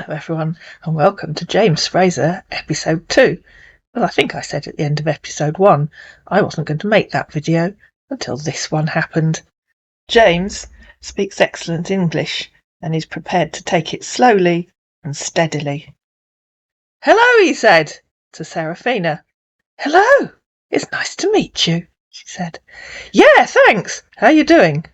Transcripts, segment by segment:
Hello everyone, and welcome to James Fraser, episode 2. Well, I think I said at the end of episode 1, I wasn't going to make that video until this one happened. James speaks excellent English, and is prepared to take it slowly and steadily. Hello, he said to Seraphina. Hello, it's nice to meet you, she said. Yeah, thanks. How are you doing?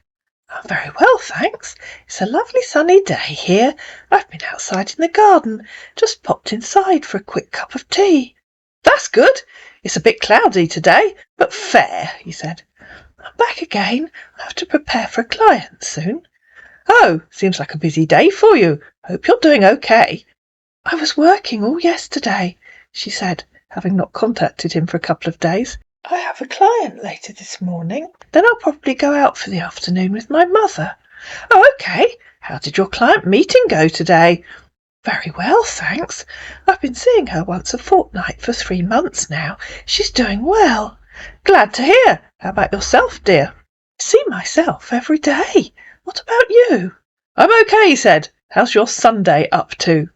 I'm very well, thanks. It's a lovely sunny day here. I've been outside in the garden, just popped inside for a quick cup of tea. That's good. It's a bit cloudy today, but fair, he said. I'm back again. I have to prepare for a client soon. Oh, seems like a busy day for you. Hope you're doing okay. I was working all yesterday, she said, having not contacted him for a couple of days. I have a client later this morning. Then I'll probably go out for the afternoon with my mother. Oh, okay. How did your client meeting go today? Very well, thanks. I've been seeing her once a fortnight for 3 months now. She's doing well. Glad to hear. How about yourself, dear? I see myself every day. What about you? I'm okay, he said. How's your Sunday up to?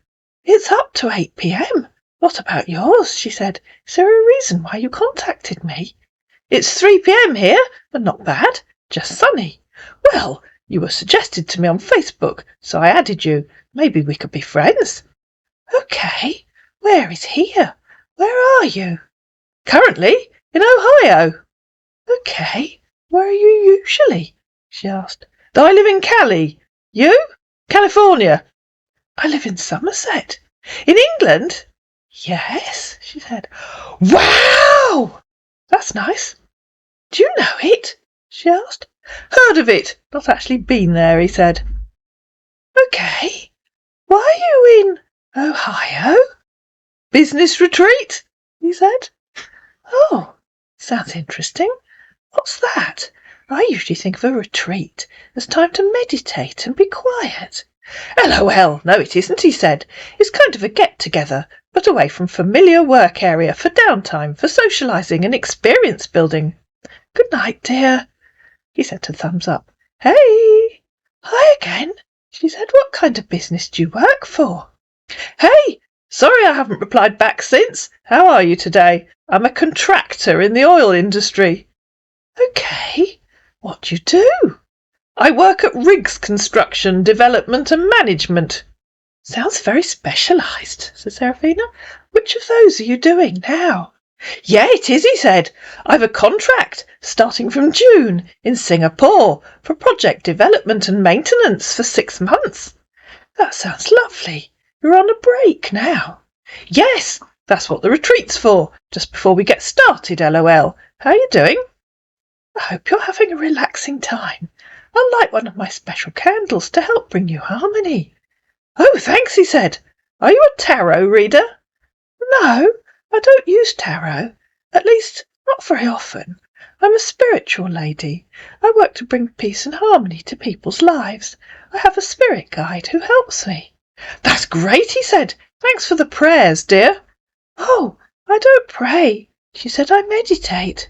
It's up to 8 p.m. What about yours? She said. Is there a reason why you contacted me? It's 3 p.m. here, and not bad. Just sunny. Well, you were suggested to me on Facebook, so I added you. Maybe we could be friends. Okay. Where is here? Where are you? Currently in Ohio. Okay. Where are you usually? She asked. I live in Cali. You? California. I live in Somerset. In England? Yes, she said. Wow! That's nice. Do you know it? She asked. Heard of it, not actually been there, he said. Okay. Why are you in Ohio? Business retreat, he said. Oh, sounds interesting. What's that? I usually think of a retreat as time to meditate and be quiet. LOL, no it isn't, he said. It's kind of a get-together, but away from familiar work area for downtime, for socialising and experience building. Good night, dear. He sent a thumbs up. Hey! Hi again, she said. What kind of business do you work for? Hey! Sorry I haven't replied back since. How are you today? I'm a contractor in the oil industry. Okay. What do you do? I work at rigs construction, development and management. Sounds very specialised, said Seraphina. Which of those are you doing now? Yeah, it is, he said. I've a contract starting from June in Singapore for project development and maintenance for 6 months. That sounds lovely. You're on a break now. Yes, that's what the retreat's for, just before we get started, LOL. How are you doing? I hope you're having a relaxing time. I'll light one of my special candles to help bring you harmony. Oh, thanks, he said. Are you a tarot reader? No, I don't use tarot. At least, not very often. I'm a spiritual lady. I work to bring peace and harmony to people's lives. I have a spirit guide who helps me. That's great, he said. Thanks for the prayers, dear. Oh, I don't pray. She said I meditate.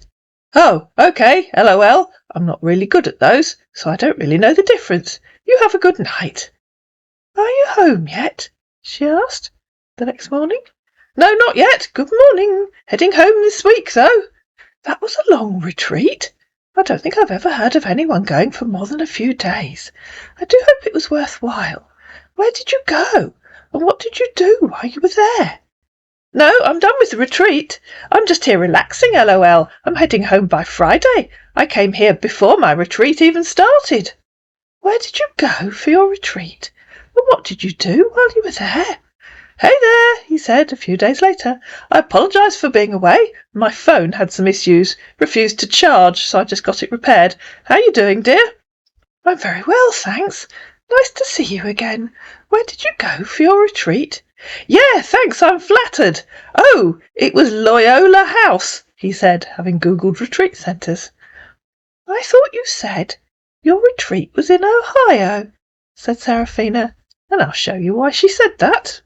Oh, okay, LOL. I'm not really good at those, so I don't really know the difference. You have a good night. Are you home yet? She asked the next morning. No, not yet. Good morning. Heading home this week, though. That was a long retreat. I don't think I've ever heard of anyone going for more than a few days. I do hope it was worthwhile. Where did you go? And what did you do while you were there? No, I'm done with the retreat. I'm just here relaxing, LOL. I'm heading home by Friday. I came here before my retreat even started. Where did you go for your retreat? And what did you do while you were there? Hey there, he said a few days later. I apologise for being away. My phone had some issues, refused to charge, so I just got it repaired. How are you doing, dear? I'm very well, thanks. Nice to see you again. Where did you go for your retreat? Yeah, thanks, I'm flattered. Oh, it was Loyola House, he said, having Googled retreat centres. I thought you said your retreat was in Ohio, said Seraphina, and I'll show you why she said that.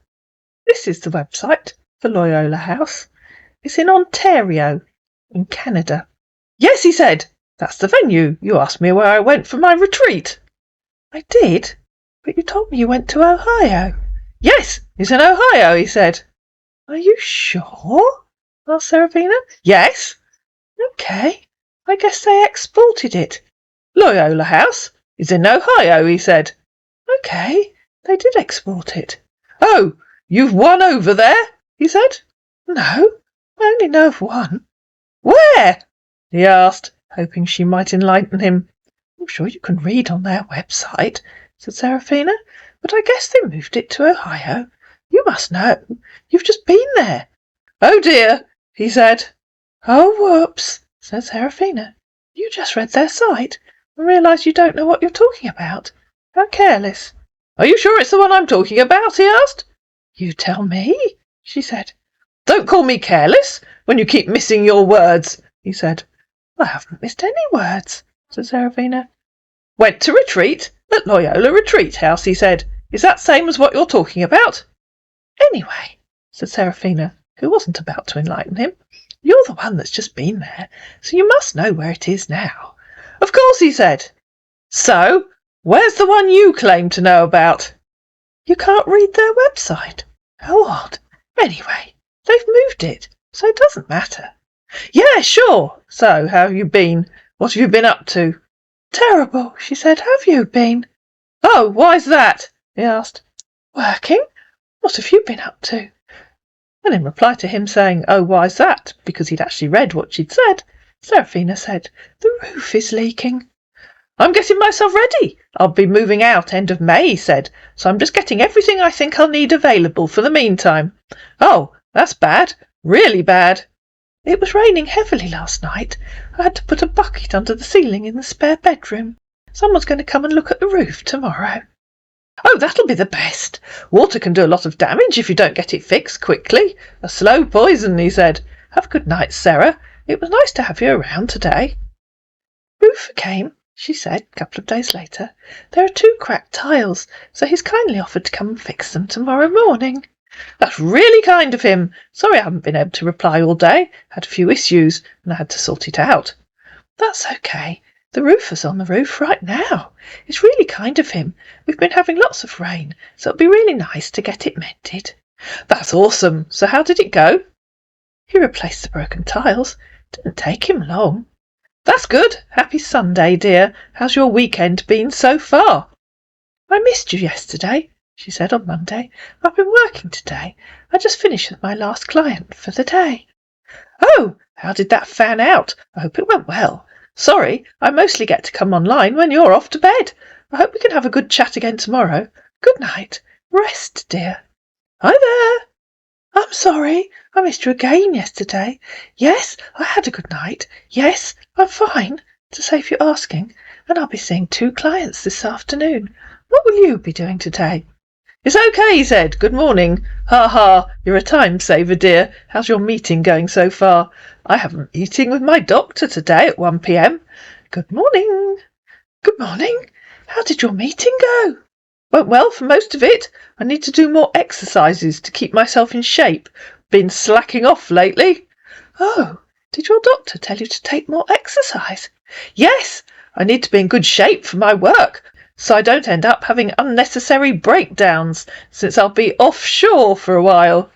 This is the website for Loyola House. It's in Ontario, in Canada. Yes, he said. That's the venue. You asked me where I went for my retreat. I did, but you told me you went to Ohio. Yes, He's in Ohio, he said. Are you sure? Asked Seraphina. Yes. Okay, I guess they exported it. Loyola House is in Ohio, he said. Okay, they did export it. Oh, you've won over there, he said. No, I only know of one. Where? He asked, hoping she might enlighten him. I'm sure you can read on their website, said Seraphina, but I guess they moved it to Ohio. You must know. You've just been there. Oh dear, he said. Oh, whoops, said Seraphina. You just read their site and realised you don't know what you're talking about. How careless. Are you sure it's the one I'm talking about? He asked. You tell me, she said. Don't call me careless when you keep missing your words, he said. I haven't missed any words, said Seraphina. Went to retreat at Loyola Retreat House, he said. Is that same as what you're talking about? Anyway, said Seraphina, who wasn't about to enlighten him, you're the one that's just been there, so you must know where it is now. Of course, he said. So, where's the one you claim to know about? You can't read their website. How odd. Anyway, they've moved it, so it doesn't matter. Yeah, sure. So, how have you been? What have you been up to? Terrible, she said. Have you been? Oh, why's that? He asked. Working? What have you been up to? And in reply to him saying, oh, why's that, because he'd actually read what she'd said, Seraphina said, the roof is leaking. I'm getting myself ready. I'll be moving out end of May, he said, so I'm just getting everything I think I'll need available for the meantime. Oh, that's bad. Really bad. It was raining heavily last night. I had to put a bucket under the ceiling in the spare bedroom. Someone's going to come and look at the roof tomorrow. Oh, that'll be the best. Water can do a lot of damage if you don't get it fixed quickly. A slow poison, he said. Have a good night, Sarah. It was nice to have you around today. Roofer came, she said, a couple of days later. There are 2 cracked tiles, so he's kindly offered to come and fix them tomorrow morning. That's really kind of him. Sorry I haven't been able to reply all day. Had a few issues, and I had to sort it out. That's okay. The roofer's on the roof right now. It's really kind of him. We've been having lots of rain, so it'll be really nice to get it mended. That's awesome. So how did it go? He replaced the broken tiles. Didn't take him long. That's good. Happy Sunday, dear. How's your weekend been so far? I missed you yesterday, she said on Monday. I've been working today. I just finished with my last client for the day. Oh, how did that fan out? I hope it went well. Sorry, I mostly get to come online when you're off to bed. I hope we can have a good chat again tomorrow. Good night. Rest, dear. Hi there. I'm sorry. I missed you again yesterday. Yes, I had a good night. Yes, I'm fine, to save you asking, and I'll be seeing 2 clients this afternoon. What will you be doing today? It's okay, he said. Good morning. Ha ha, you're a time saver, dear. How's your meeting going so far? I have a meeting with my doctor today at 1 p.m. Good morning. Good morning. How did your meeting go? Went well for most of it. I need to do more exercises to keep myself in shape. Been slacking off lately. Oh, did your doctor tell you to take more exercise? Yes, I need to be in good shape for my work, so I don't end up having unnecessary breakdowns, since I'll be offshore for a while.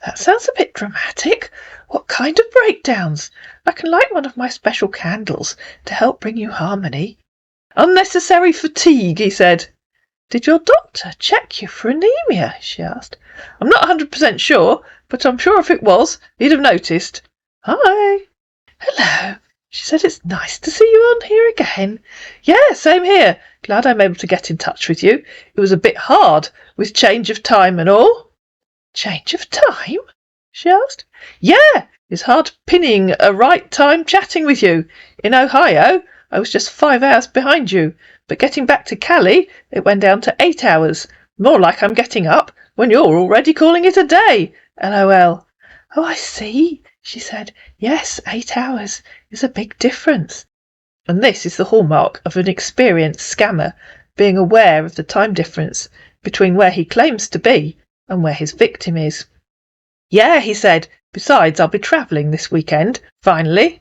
That sounds a bit dramatic. What kind of breakdowns? I can light one of my special candles to help bring you harmony. Unnecessary fatigue, he said. Did your doctor check you for anemia? She asked. I'm not 100% sure, but I'm sure if it was, he'd have noticed. Hi. Hello. She said, it's nice to see you on here again. Yeah, same here. Glad I'm able to get in touch with you. It was a bit hard with change of time and all. Change of time? She asked. Yeah, it's hard pinning a right time chatting with you. In Ohio, I was just 5 hours behind you, but getting back to Cali, it went down to 8 hours. More like I'm getting up when you're already calling it a day. LOL. Oh, I see, she said. Yes, 8 hours is a big difference. And this is the hallmark of an experienced scammer, being aware of the time difference between where he claims to be and where his victim is. Yeah, he said. Besides, I'll be travelling this weekend, finally.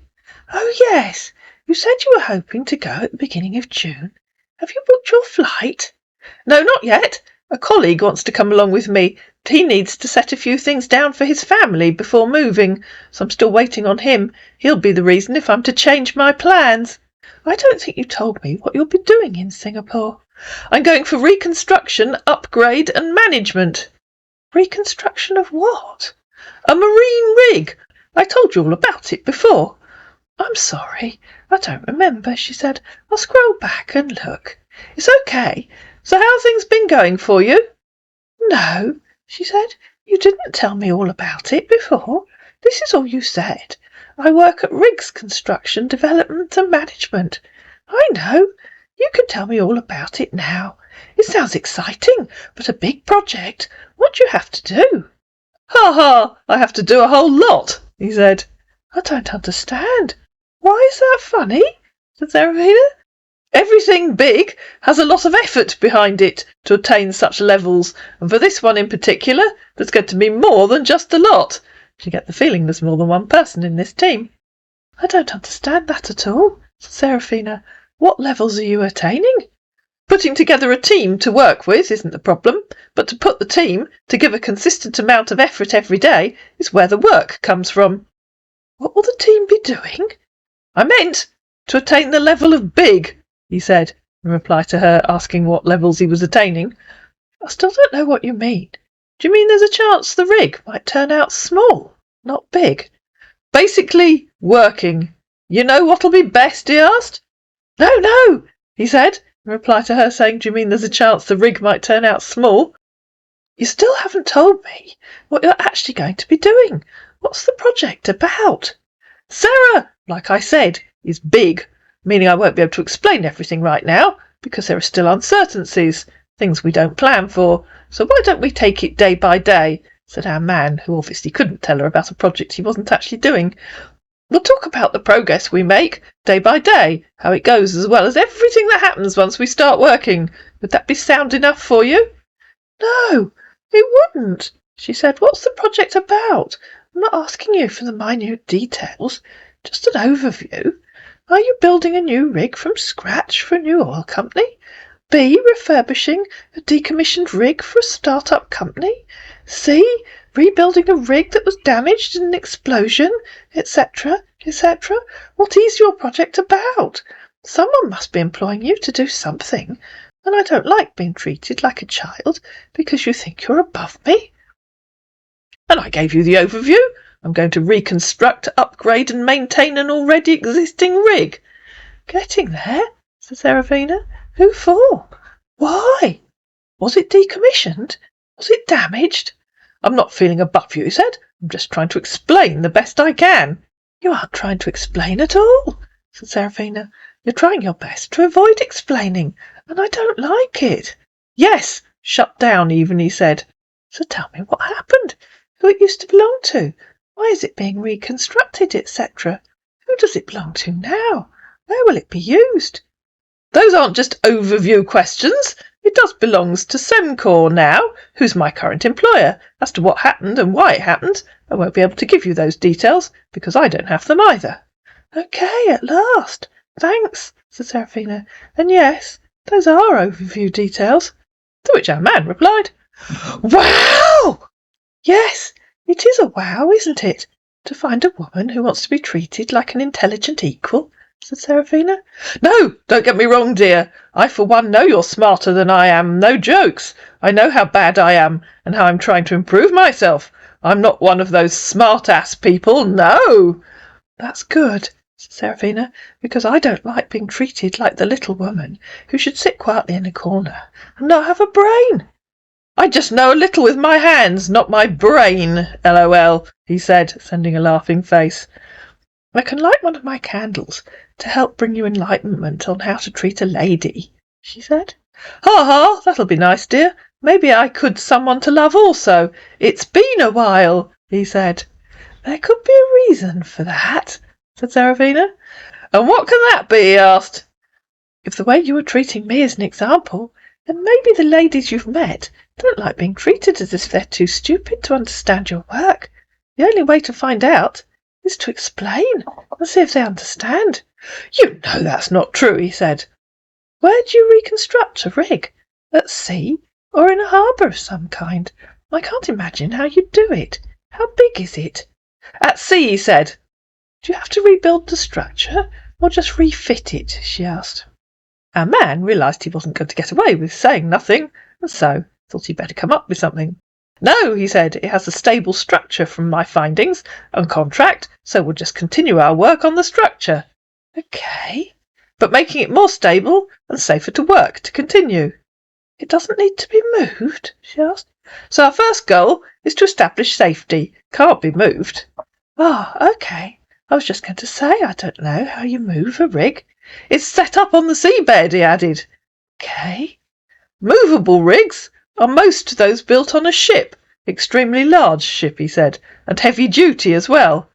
Oh, yes. You said you were hoping to go at the beginning of June. Have you booked your flight? No, not yet. A colleague wants to come along with me, he needs to set a few things down for his family before moving, so I'm still waiting on him. He'll be the reason if I'm to change my plans. I don't think you told me what you'll be doing in Singapore. I'm going for reconstruction, upgrade and management. Reconstruction of what? A marine rig. I told you all about it before. I'm sorry, I don't remember, she said. I'll scroll back and look. It's okay. So how have things been going for you? No, she said. You didn't tell me all about it before. This is all you said. I work at rigs construction, development and management. I know. You can tell me all about it now. It sounds exciting, but a big project. What do you have to do? Ha ha, I have to do a whole lot, he said. I don't understand. Why is that funny? Said Seraphina. Everything big has a lot of effort behind it to attain such levels, and for this one in particular, there's going to be more than just a lot. You get the feeling there's more than one person in this team. I don't understand that at all, said Seraphina. What levels are you attaining? Putting together a team to work with isn't the problem, but to put the team to give a consistent amount of effort every day is where the work comes from. What will the team be doing? I meant to attain the level of big, he said, in reply to her asking what levels he was attaining. I still don't know what you mean. Do you mean there's a chance the rig might turn out small, not big? Basically, working. You know what'll be best, he asked. No, he said, in reply to her saying, do you mean there's a chance the rig might turn out small? You still haven't told me what you're actually going to be doing. What's the project about? Sarah, like I said, is big, meaning I won't be able to explain everything right now, because there are still uncertainties, things we don't plan for. So why don't we take it day by day, said our man, who obviously couldn't tell her about a project he wasn't actually doing. We'll talk about the progress we make day by day, how it goes, as well as everything that happens once we start working. Would that be sound enough for you? No, it wouldn't, she said. What's the project about? I'm not asking you for the minute details, just an overview. Are you building a new rig from scratch for a new oil company? B, refurbishing a decommissioned rig for a start-up company? C, rebuilding a rig that was damaged in an explosion, etc., etc.? What is your project about? Someone must be employing you to do something, and I don't like being treated like a child because you think you're above me. And I gave you the overview. I'm going to reconstruct, upgrade and maintain an already existing rig. Getting there, said Seraphina. Who for? Why? Was it decommissioned? Was it damaged? I'm not feeling above you, he said. I'm just trying to explain the best I can. You aren't trying to explain at all, said Seraphina. You're trying your best to avoid explaining, and I don't like it. Yes, shut down even, he said. So tell me what happened, who it used to belong to. Why is it being reconstructed, etc.? Who does it belong to now? Where will it be used? Those aren't just overview questions. It does belong to Semcor now, who's my current employer. As to what happened and why it happened, I won't be able to give you those details, because I don't have them either. Okay, at last. Thanks, said Seraphina. And yes, those are overview details. To which our man replied, Wow! Yes, it is a wow, isn't it? To find a woman who wants to be treated like an intelligent equal, said Seraphina. No, don't get me wrong, dear. I for one know you're smarter than I am. No jokes. I know how bad I am and how I'm trying to improve myself. I'm not one of those smart-ass people, no. That's good, said Seraphina, because I don't like being treated like the little woman who should sit quietly in a corner and not have a brain. I just know a little with my hands, not my brain, LOL, he said, sending a laughing face. I can light one of my candles to help bring you enlightenment on how to treat a lady, she said. Ha ha, that'll be nice, dear. Maybe I could someone to love also. It's been a while, he said. There could be a reason for that, said Seraphina. And what can that be, he asked. If the way you were treating me is an example, then maybe the ladies you've met don't like being treated as if they're too stupid to understand your work. The only way to find out is to explain and see if they understand. You know that's not true, he said. Where do you reconstruct a rig? At sea or in a harbour of some kind? I can't imagine how you do it. How big is it? At sea, he said. Do you have to rebuild the structure or just refit it? She asked. Our man realised he wasn't going to get away with saying nothing, and so thought he'd better come up with something. No, he said, it has a stable structure from my findings and contract, so we'll just continue our work on the structure. Okay, but making it more stable and safer to work to continue. It doesn't need to be moved? She asked. So our first goal is to establish safety. Can't be moved. Okay. I was just going to say, I don't know how you move a rig. It's set up on the seabed, he added. Okay. Movable rigs are most of those built on a ship. Extremely large ship, he said, and heavy duty as well.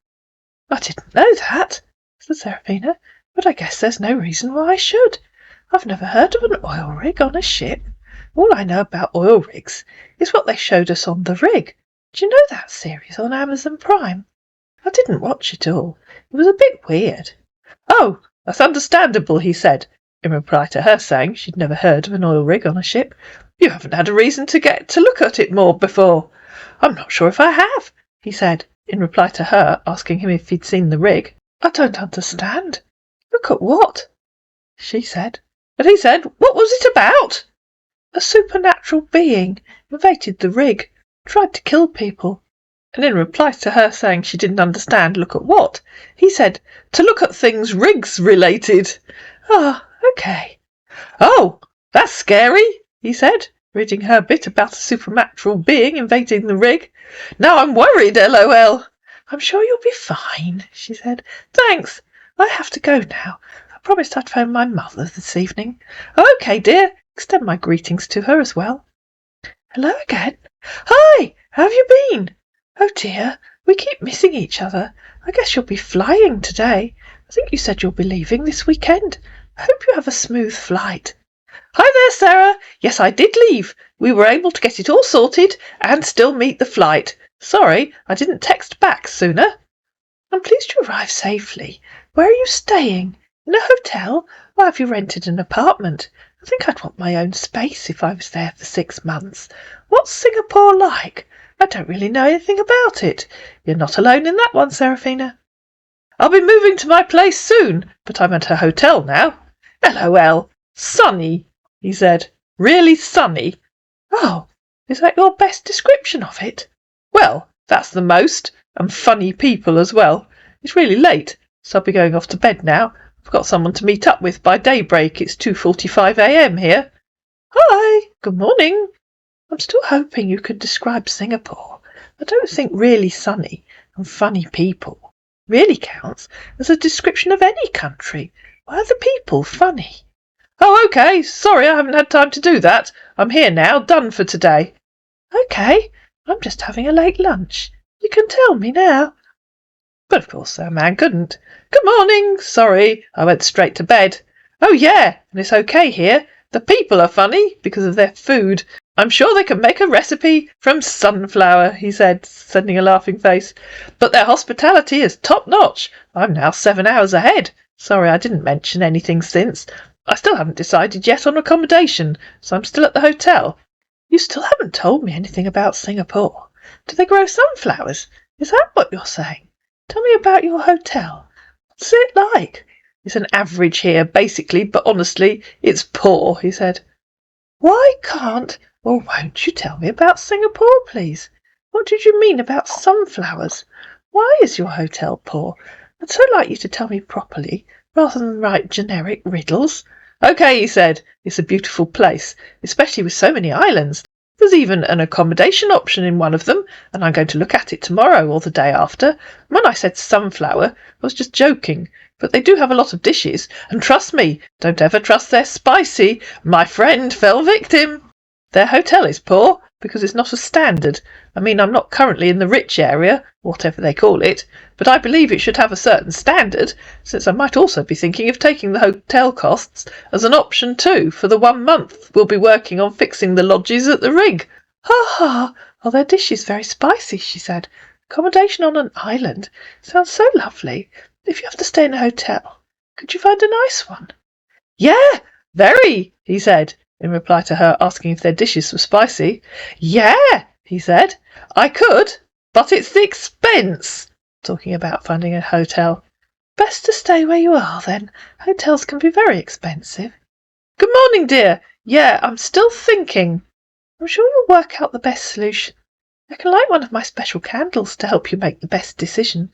I didn't know that, said Seraphina, but I guess there's no reason why I should. I've never heard of an oil rig on a ship. All I know about oil rigs is what they showed us on The Rig. Do you know that series on Amazon Prime? I didn't watch it all. It was a bit weird. Oh, that's understandable, he said, in reply to her saying she'd never heard of an oil rig on a ship. You haven't had a reason to get to look at it more before. I'm not sure if I have, he said, in reply to her asking him if he'd seen The Rig. I don't understand. Look at what? She said. And he said, what was it about? A supernatural being invaded the rig, tried to kill people. And in reply to her saying she didn't understand look at what, he said, to look at things rigs related. Okay. Oh, that's scary, he said, reading her bit about a supernatural being invading the rig. Now I'm worried, LOL. I'm sure you'll be fine, she said. Thanks. I have to go now. I promised I'd phone my mother this evening. Okay, dear. Extend my greetings to her as well. Hello again. Hi, how have you been? Oh dear, we keep missing each other. I guess you'll be flying today. I think you said you'll be leaving this weekend. I hope you have a smooth flight. Hi there, Sarah. Yes, I did leave. We were able to get it all sorted and still meet the flight. Sorry, I didn't text back sooner. I'm pleased you arrived safely. Where are you staying? In a hotel, or have you rented an apartment? I think I'd want my own space if I was there for 6 months. What's Singapore like? I don't really know anything about it. You're not alone in that one, Seraphina. I'll be moving to my place soon, but I'm at a hotel now. LOL. Sunny, he said. Really sunny. Oh, is that your best description of it? Well, that's the most, and funny people as well. It's really late, so I'll be going off to bed now. I've got someone to meet up with by daybreak. It's 2:45 a.m. here. Hi, good morning. I'm still hoping you could describe Singapore. I don't think really sunny and funny people really counts as a description of any country. Why are the people funny? Oh, okay. Sorry, I haven't had time to do that. I'm here now, done for today. Okay, I'm just having a late lunch. You can tell me now. But of course our man couldn't. Good morning. Sorry, I went straight to bed. Oh yeah, and it's okay here. The people are funny because of their food. I'm sure they can make a recipe from sunflower, he said, sending a laughing face. But their hospitality is top-notch. I'm now 7 hours ahead. Sorry I didn't mention anything since. I still haven't decided yet on accommodation, so I'm still at the hotel. You still haven't told me anything about Singapore. Do they grow sunflowers? Is that what you're saying? Tell me about your hotel. What's it like? It's an average here, basically, but honestly, it's poor, he said. Why can't or won't you tell me about Singapore, please? What did you mean about sunflowers? Why is your hotel poor? I'd so like you to tell me properly, rather than write generic riddles. Okay, he said. It's a beautiful place, especially with so many islands. There's even an accommodation option in one of them, and I'm going to look at it tomorrow or the day after. When I said sunflower, I was just joking, but they do have a lot of dishes, and trust me, don't ever trust they're spicy. My friend fell victim. Their hotel is poor, because it's not a standard. I mean, I'm not currently in the rich area, whatever they call it, but I believe it should have a certain standard, since I might also be thinking of taking the hotel costs as an option too for the 1 month we'll be working on fixing the lodges at the rig. Ha ha! Are their dishes very spicy? She said. Accommodation on an island sounds so lovely. If you have to stay in a hotel, could you find a nice one? Yeah, very, he said, in reply to her asking if their dishes were spicy. Yeah, he said. I could, but it's the expense. Talking about finding a hotel. Best to stay where you are, then. Hotels can be very expensive. Good morning, dear. Yeah, I'm still thinking. I'm sure you'll work out the best solution. I can light one of my special candles to help you make the best decision.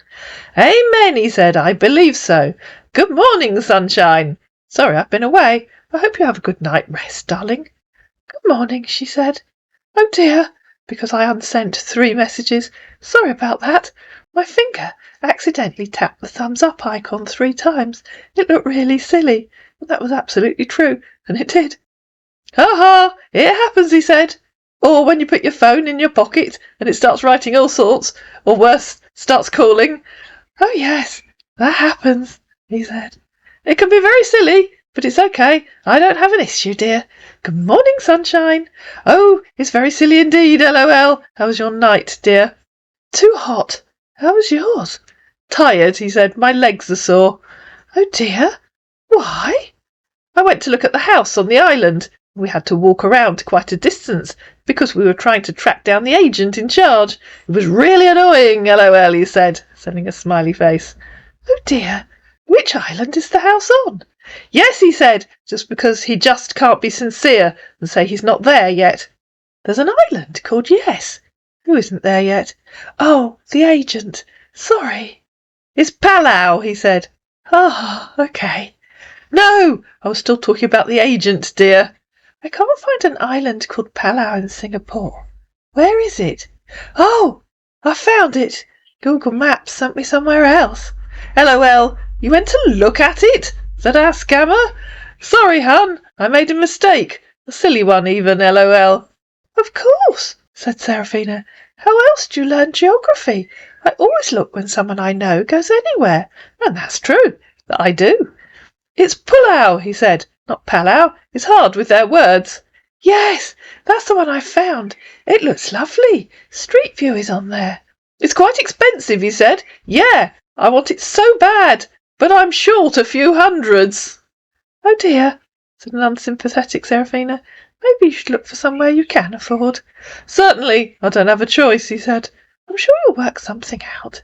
Amen, he said. I believe so. Good morning, sunshine. Sorry I've been away. I hope you have a good night rest, darling. Good morning, she said. Oh dear, because I unsent 3 messages. Sorry about that. My finger accidentally tapped the thumbs up icon 3 times. It looked really silly, but that was absolutely true, and it did. Ha ha, it happens, he said. Or when you put your phone in your pocket and it starts writing all sorts, or worse, starts calling. Oh yes, that happens, he said. It can be very silly, but it's okay. I don't have an issue, dear. Good morning, sunshine. Oh, it's very silly indeed, LOL. How was your night, dear? Too hot. How was yours? Tired, he said. My legs are sore. Oh dear. Why? I went to look at the house on the island. We had to walk around quite a distance because we were trying to track down the agent in charge. It was really annoying, LOL, he said, sending a smiley face. Oh dear, which island is the house on? Yes, he said, just because he just can't be sincere and say he's not there yet. There's an island called Yes. Who isn't there yet? Oh, the agent. Sorry. It's Palau, he said. Oh, okay. No, I was still talking about the agent, dear. I can't find an island called Palau in Singapore. Where is it? Oh, I found it. Google Maps sent me somewhere else. LOL, you went to look at it? Said our scammer. Sorry, hun, I made a mistake. A silly one even, LOL. Of course, said Seraphina. How else do you learn geography? I always look when someone I know goes anywhere. And that's true, that I do. It's Pulau, he said. Not Palau. It's hard with their words. Yes, that's the one I found. It looks lovely. Street view is on there. It's quite expensive, he said. Yeah, I want it so bad, but I'm short a few hundreds. Oh dear, said an unsympathetic Seraphina. Maybe you should look for somewhere you can afford. Certainly, I don't have a choice, he said. I'm sure you'll work something out.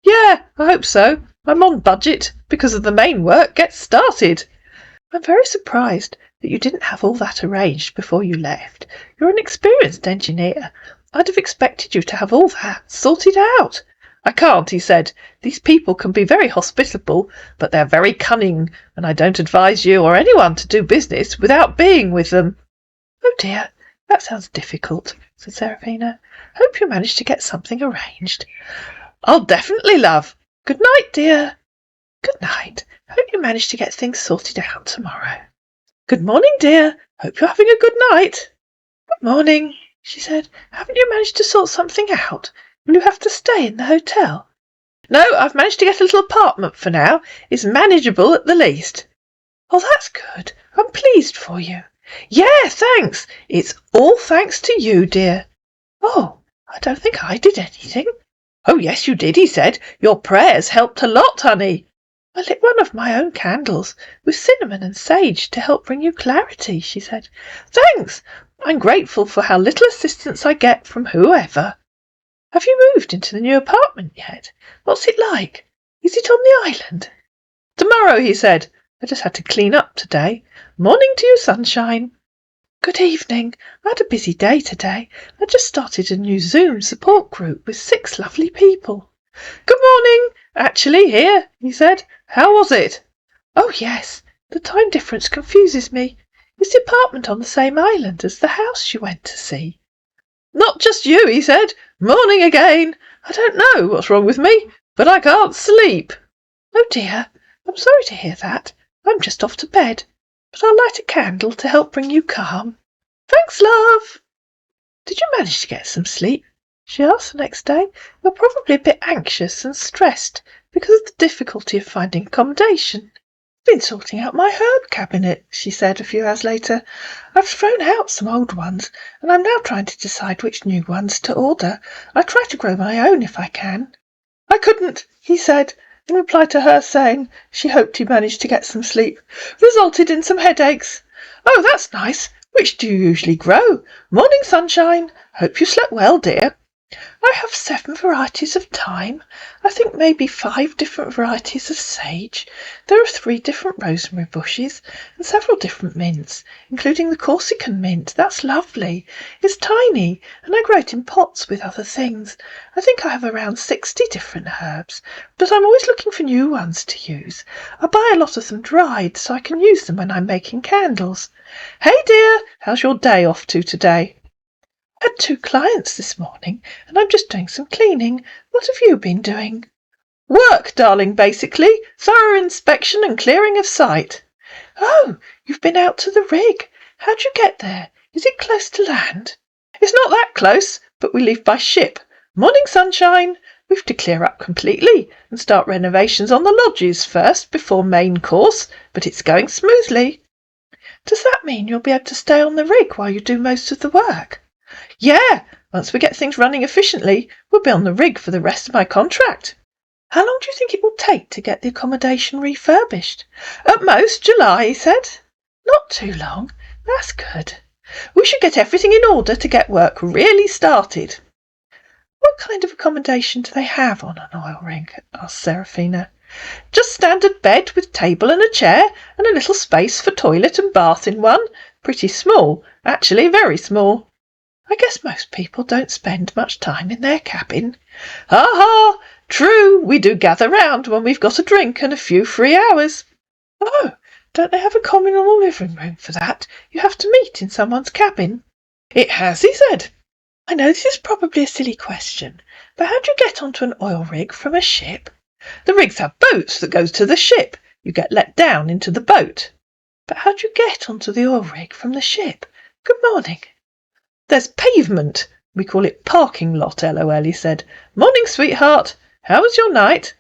Yeah, I hope so. I'm on budget because of the main work. Get started. I'm very surprised that you didn't have all that arranged before you left. You're an experienced engineer. I'd have expected you to have all that sorted out. I can't, he said. These people can be very hospitable, but they're very cunning, and I don't advise you or anyone to do business without being with them. Oh dear, that sounds difficult, said Seraphina. Hope you managed to get something arranged. I'll definitely, love. Good night, dear. Good night. Hope you manage to get things sorted out tomorrow. Good morning, dear. Hope you're having a good night. Good morning, she said. Haven't you managed to sort something out? Will you have to stay in the hotel? No, I've managed to get a little apartment for now. It's manageable at the least. Oh, that's good. I'm pleased for you. Yeah, thanks. It's all thanks to you, dear. Oh, I don't think I did anything. Oh, yes, you did, he said. Your prayers helped a lot, honey. I lit one of my own candles with cinnamon and sage to help bring you clarity, she said. Thanks. I'm grateful for how little assistance I get from whoever. Have you moved into the new apartment yet? What's it like? Is it on the island? Tomorrow, he said. I just had to clean up today. Morning to you, sunshine. Good evening. I had a busy day today. I just started a new Zoom support group with 6 lovely people. Good morning. Actually, here, he said. How was it? Oh, yes. The time difference confuses me. Is the apartment on the same island as the house you went to see? Not just you, he said. Morning again. I don't know what's wrong with me, but I can't sleep. Oh, dear. I'm sorry to hear that. I'm just off to bed, but I'll light a candle to help bring you calm. Thanks, love. Did you manage to get some sleep? She asked the next day. You're probably a bit anxious and stressed because of the difficulty of finding accommodation. I've been sorting out my herb cabinet, she said a few hours later. I've thrown out some old ones, and I'm now trying to decide which new ones to order. I try to grow my own if I can. I couldn't, he said, in reply to her saying she hoped he managed to get some sleep. Resulted in some headaches. Oh, that's nice. Which do you usually grow? Morning, sunshine. Hope you slept well, dear. I have 7 varieties of thyme. I think maybe 5 different varieties of sage. There are 3 different rosemary bushes and several different mints, including the Corsican mint. That's lovely. It's tiny, and I grow it in pots with other things. I think I have around 60 different herbs, but I'm always looking for new ones to use. I buy a lot of them dried so I can use them when I'm making candles. Hey dear, how's your day off to today? I had 2 clients this morning, and I'm just doing some cleaning. What have you been doing? Work, darling, basically. Thorough inspection and clearing of site. Oh, you've been out to the rig. How'd you get there? Is it close to land? It's not that close, but we leave by ship. Morning, sunshine. We've to clear up completely and start renovations on the lodges first before main course, but it's going smoothly. Does that mean you'll be able to stay on the rig while you do most of the work? Yeah, once we get things running efficiently, we'll be on the rig for the rest of my contract. How long do you think it will take to get the accommodation refurbished? At most, July, he said. Not too long. That's good. We should get everything in order to get work really started. What kind of accommodation do they have on an oil rig? Asked Seraphina. Just standard bed with table and a chair and a little space for toilet and bath in one. Pretty small, actually very small. I guess most people don't spend much time in their cabin. Ha ha! True, we do gather round when we've got a drink and a few free hours. Oh, don't they have a communal living room for that? You have to meet in someone's cabin. It has, he said. I know this is probably a silly question, but how do you get onto an oil rig from a ship? The rigs have boats that goes to the ship. You get let down into the boat. But how do you get onto the oil rig from the ship? Good morning. There's pavement. We call it parking lot, LOL, he said. Morning, sweetheart. How was your night?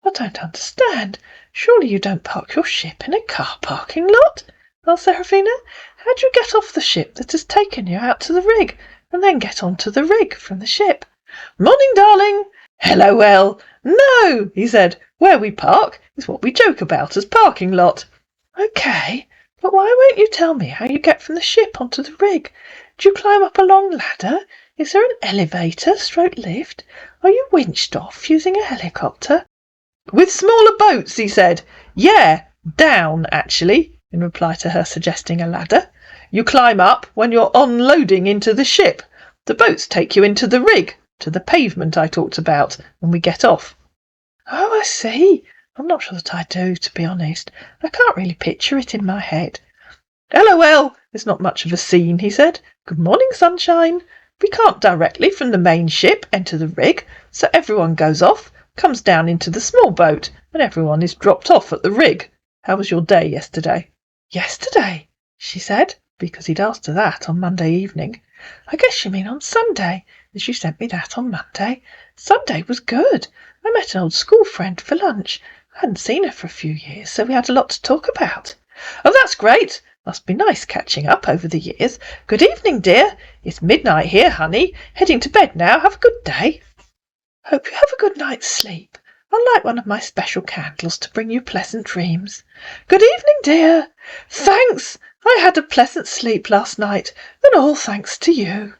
I don't understand. Surely you don't park your ship in a car parking lot? Asked Seraphina. How do you get off the ship that has taken you out to the rig and then get onto the rig from the ship? Morning, darling. LOL. No, he said. Where we park is what we joke about as parking lot. Okay, but why won't you tell me how you get from the ship onto the rig? Do you climb up a long ladder? Is there an elevator, lift? Are you winched off using a helicopter? With smaller boats, he said. Yeah, down, actually, in reply to her suggesting a ladder. You climb up when you're unloading into the ship. The boats take you into the rig, to the pavement I talked about, when we get off. Oh, I see. I'm not sure that I do, to be honest. I can't really picture it in my head. LOL, it's not much of a scene, he said. Good morning, sunshine. We can't directly from the main ship enter the rig, so everyone goes off, comes down into the small boat, and everyone is dropped off at the rig. How was your day yesterday? Yesterday, she said, because he'd asked her that on Monday evening. I guess you mean on Sunday, as you sent me that on Monday. Sunday was good. I met an old school friend for lunch. I hadn't seen her for a few years, so we had a lot to talk about. Oh, that's great. Must be nice catching up over the years. Good evening, dear. It's midnight here, honey. Heading to bed now. Have a good day. Hope you have a good night's sleep. I'll light one of my special candles to bring you pleasant dreams. Good evening, dear. Thanks. I had a pleasant sleep last night, and all thanks to you.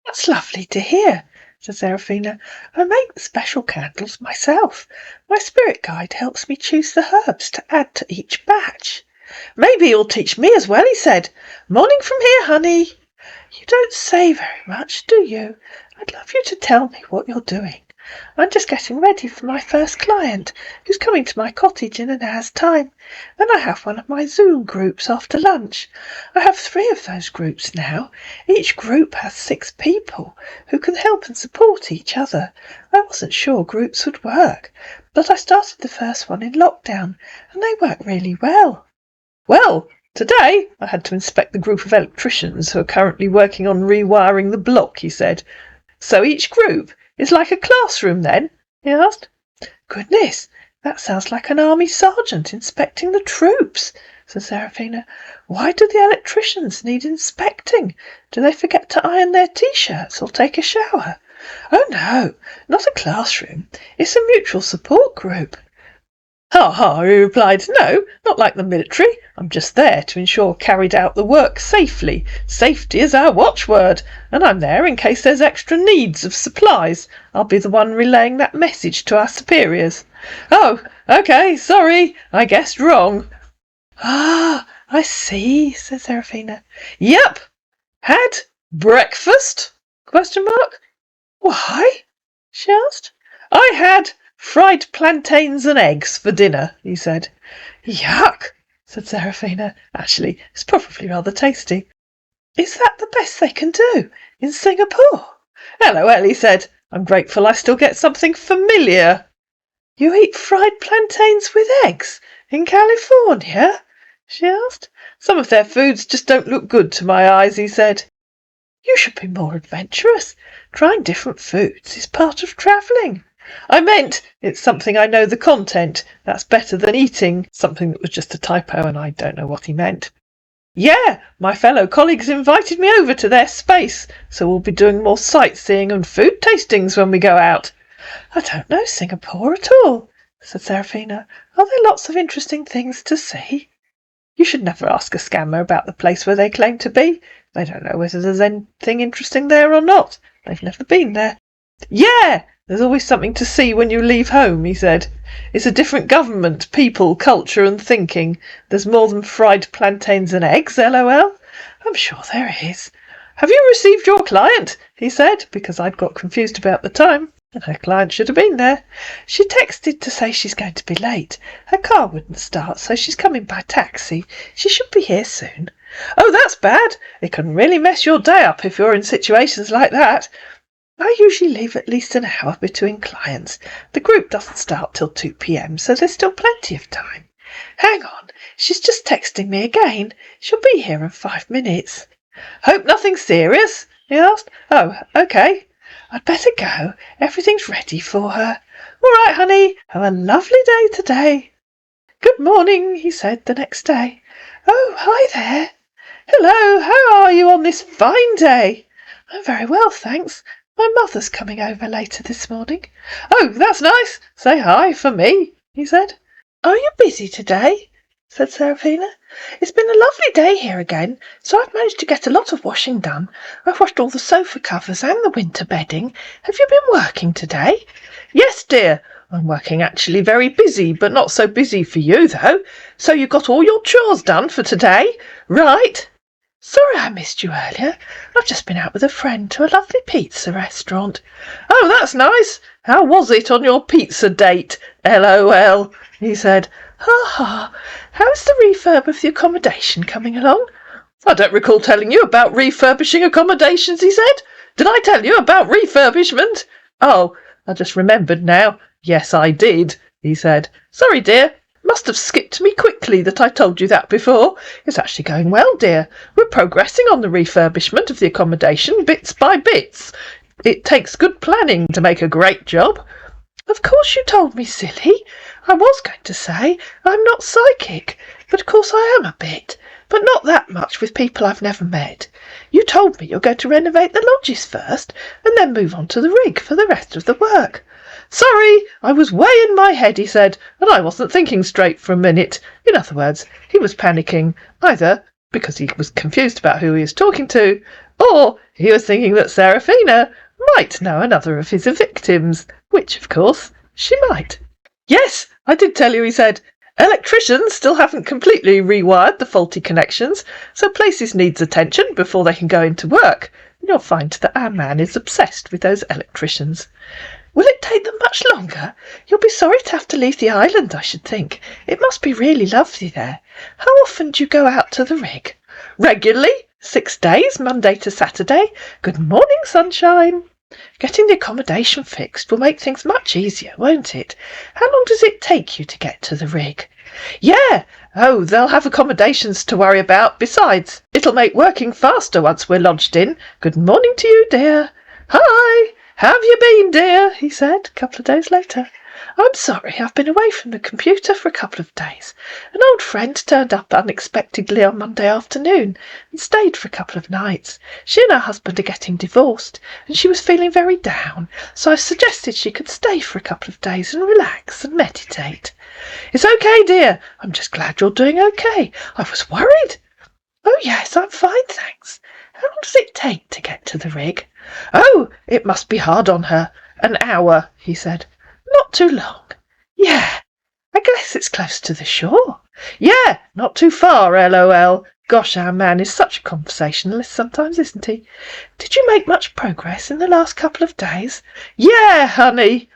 That's lovely to hear, said Seraphina. I make the special candles myself. My spirit guide helps me choose the herbs to add to each batch. Maybe you'll teach me as well, he said. Morning from here, honey. You don't say very much, do you? I'd love you to tell me what you're doing. I'm just getting ready for my first client, who's coming to my cottage in an hour's time. Then I have one of my Zoom groups after lunch. I have 3 of those groups now. Each group has 6 people who can help and support each other. I wasn't sure groups would work, but I started the first one in lockdown, and they work really well. Well, today I had to inspect the group of electricians who are currently working on rewiring the block, he said. So each group is like a classroom then? He asked. Goodness, that sounds like an army sergeant inspecting the troops, said Seraphina. Why do the electricians need inspecting? Do they forget to iron their T-shirts or take a shower? Oh no, not a classroom. It's a mutual support group. Ha ha, he replied. No, not like the military. I'm just there to ensure carried out the work safely. Safety is our watchword, and I'm there in case there's extra needs of supplies. I'll be the one relaying that message to our superiors. Oh, okay, sorry, I guessed wrong. Ah, I see, said Seraphina. Yep. Had breakfast? ? Why? She asked. I had fried plantains and eggs for dinner, he said. Yuck, said Seraphina. Actually, it's probably rather tasty. Is that the best they can do in Singapore? LOL, he said. I'm grateful I still get something familiar. You eat fried plantains with eggs in California? She asked. Some of their foods just don't look good to my eyes, he said. You should be more adventurous. Trying different foods is part of travelling. I meant it's something I know the content. That's better than eating something that was just a typo and I don't know what he meant. Yeah, my fellow colleagues invited me over to their space, so we'll be doing more sightseeing and food tastings when we go out. I don't know Singapore at all, said Seraphina. Are there lots of interesting things to see? You should never ask a scammer about the place where they claim to be. They don't know whether there's anything interesting there or not. They've never been there. Yeah, there's always something to see when you leave home, he said. It's a different government, people, culture and thinking. There's more than fried plantains and eggs, LOL. I'm sure there is. Have you received your client? He said, because I'd got confused about the time. And her client should have been there. She texted to say she's going to be late. Her car wouldn't start, so she's coming by taxi. She should be here soon. Oh, that's bad. It can really mess your day up if you're in situations like that. I usually leave at least an hour between clients. The group doesn't start till 2 p.m, so there's still plenty of time. Hang on, she's just texting me again. She'll be here in 5 minutes. Hope nothing serious? He asked. Oh, okay. I'd better go. Everything's ready for her. All right, honey. Have a lovely day today. Good morning, he said the next day. Oh, hi there. Hello, how are you on this fine day? I'm very well, thanks. My mother's coming over later this morning. Oh, that's nice. Say hi for me, he said. Are you busy today? Said Seraphina. It's been a lovely day here again, so I've managed to get a lot of washing done. I've washed all the sofa covers and the winter bedding. Have you been working today? Yes, dear. I'm working actually very busy, but not so busy for you, though. So you got all your chores done for today? Right. Sorry I missed you earlier. I've just been out with a friend to a lovely pizza restaurant. Oh, that's nice. How was it on your pizza date? LOL, he said. Ha ha. How's the refurb of the accommodation coming along? I don't recall telling you about refurbishing accommodations, he said. Did I tell you about refurbishment? Oh, I just remembered now. Yes, I did, he said. Sorry, dear. Must have skipped me quickly that I told you that before. It's actually going well, dear. We're progressing on the refurbishment of the accommodation bits by bits. It takes good planning to make a great job. Of course you told me, silly. I was going to say I'm not psychic, but of course I am a bit, but not that much with people I've never met. You told me you're going to renovate the lodges first and then move on to the rig for the rest of the work. Sorry, I was way in my head, he said, and I wasn't thinking straight for a minute. In other words, he was panicking, either because he was confused about who he was talking to, or he was thinking that Seraphina might know another of his victims, which, of course, she might. Yes, I did tell you, he said. Electricians still haven't completely rewired the faulty connections, so places needs attention before they can go into work. And you'll find that our man is obsessed with those electricians. Will it take them much longer? You'll be sorry to have to leave the island, I should think. It must be really lovely there. How often do you go out to the rig? Regularly, 6 days, Monday to Saturday. Good morning, sunshine. Getting the accommodation fixed will make things much easier, won't it? How long does it take you to get to the rig? Yeah. Oh, they'll have accommodations to worry about. Besides, it'll make working faster once we're lodged in. Good morning to you, dear. Hi. How have you been, dear? He said a couple of days later. I'm sorry, I've been away from the computer for a couple of days. An old friend turned up unexpectedly on Monday afternoon and stayed for a couple of nights. She and her husband are getting divorced, and she was feeling very down, so I suggested she could stay for a couple of days and relax and meditate. It's okay, dear. I'm just glad you're doing okay. I was worried. Oh, yes, I'm fine, thanks. How long does it take to get to the rig? Oh, it must be hard on her. An hour, he said. Not too long. Yeah, I guess it's close to the shore. Yeah, not too far, LOL. Gosh, our man is such a conversationalist sometimes, isn't he? Did you make much progress in the last couple of days? Yeah, honey.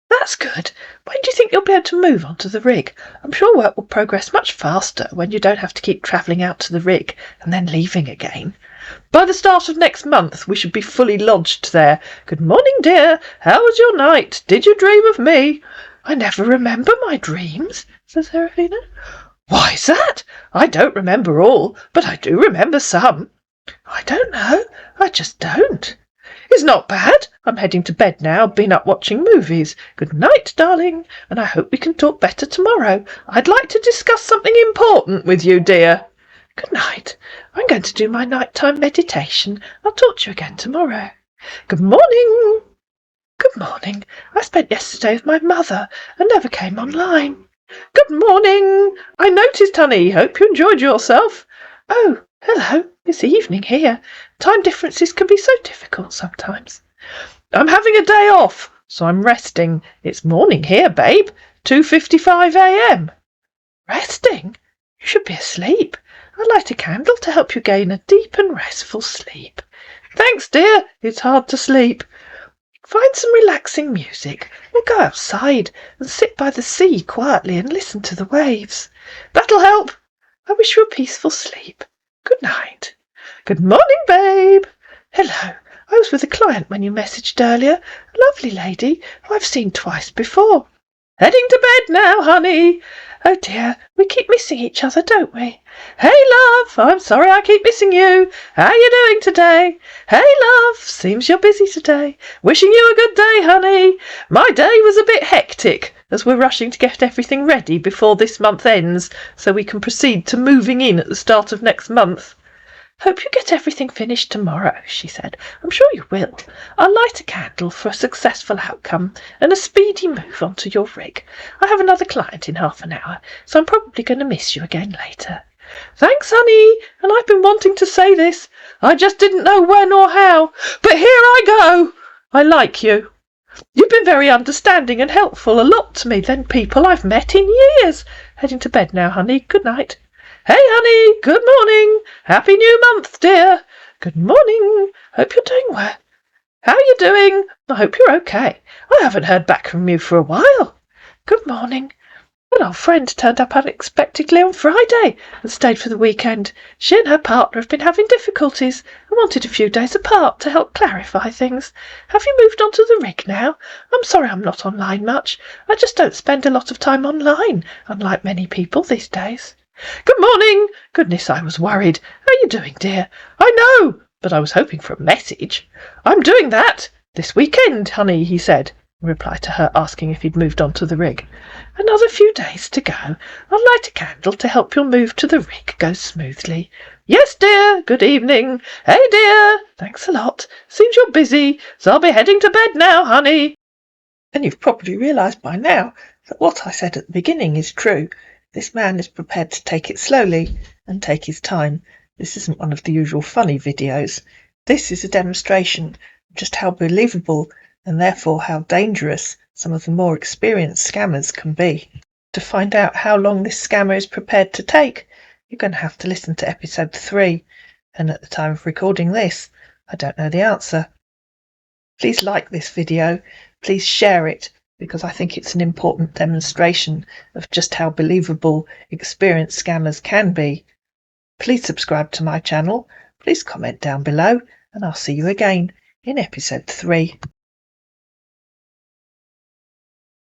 That's good. When do you think you'll be able to move onto the rig? I'm sure work will progress much faster when you don't have to keep travelling out to the rig and then leaving again. By the start of next month, we should be fully lodged there. Good morning, dear. How was your night? Did you dream of me? I never remember my dreams, said Seraphina. Why's that? I don't remember all, but I do remember some. I don't know. I just don't. It's not bad. I'm heading to bed now. Been up watching movies. Good night, darling, and I hope we can talk better tomorrow. I'd like to discuss something important with you, dear. Good night. I'm going to do my nighttime meditation. I'll talk to you again tomorrow. Good morning. Good morning. I spent yesterday with my mother and never came online. Good morning. I noticed, honey. Hope you enjoyed yourself. Oh, hello. It's evening here. Time differences can be so difficult sometimes. I'm having a day off, so I'm resting. It's morning here, babe. 2:55 a.m. Resting? You should be asleep. I'll light a candle to help you gain a deep and restful sleep. Thanks, dear. It's hard to sleep. Find some relaxing music, or go outside and sit by the sea quietly and listen to the waves. That'll help. I wish you a peaceful sleep. Good night. Good morning, babe. Hello. I was with a client when you messaged earlier. A lovely lady who I've seen twice before. Heading to bed now, honey. Oh dear, we keep missing each other, don't we? Hey, love, I'm sorry I keep missing you. How you doing today? Hey, love, seems you're busy today. Wishing you a good day, honey. My day was a bit hectic, as we're rushing to get everything ready before this month ends, so we can proceed to moving in at the start of next month. Hope you get everything finished tomorrow, she said. I'm sure you will. I'll light a candle for a successful outcome and a speedy move onto your rig. I have another client in half an hour, so I'm probably going to miss you again later. Thanks, honey, and I've been wanting to say this. I just didn't know when or how, but here I go. I like you. You've been very understanding and helpful, a lot to me than people I've met in years. Heading to bed now, honey. Good night. Hey, honey, good morning. Happy new month, dear. Good morning. Hope you're doing well. How are you doing? I hope you're okay. I haven't heard back from you for a while. Good morning. An old friend turned up unexpectedly on Friday and stayed for the weekend. She and her partner have been having difficulties and wanted a few days apart to help clarify things. Have you moved on to the rig now? I'm sorry I'm not online much. I just don't spend a lot of time online, unlike many people these days. Good morning. Goodness, I was worried. How are you doing, dear? I know, but I was hoping for a message. I'm doing that this weekend, honey, he said, in reply to her asking if he'd moved on to the rig. Another few days to go. I'll light a candle to help your move to the rig go smoothly. Yes, dear. Good evening. Hey, dear. Thanks a lot. Seems you're busy, so I'll be heading to bed now, honey. And you've probably realised by now that what I said at the beginning is true. This man is prepared to take it slowly and take his time. This isn't one of the usual funny videos. This is a demonstration of just how believable and therefore how dangerous some of the more experienced scammers can be. To find out how long this scammer is prepared to take, you're going to have to listen to episode 3. And at the time of recording this, I don't know the answer. Please like this video. Please share it, because I think it's an important demonstration of just how believable experienced scammers can be. Please subscribe to my channel, please comment down below, and I'll see you again in episode 3.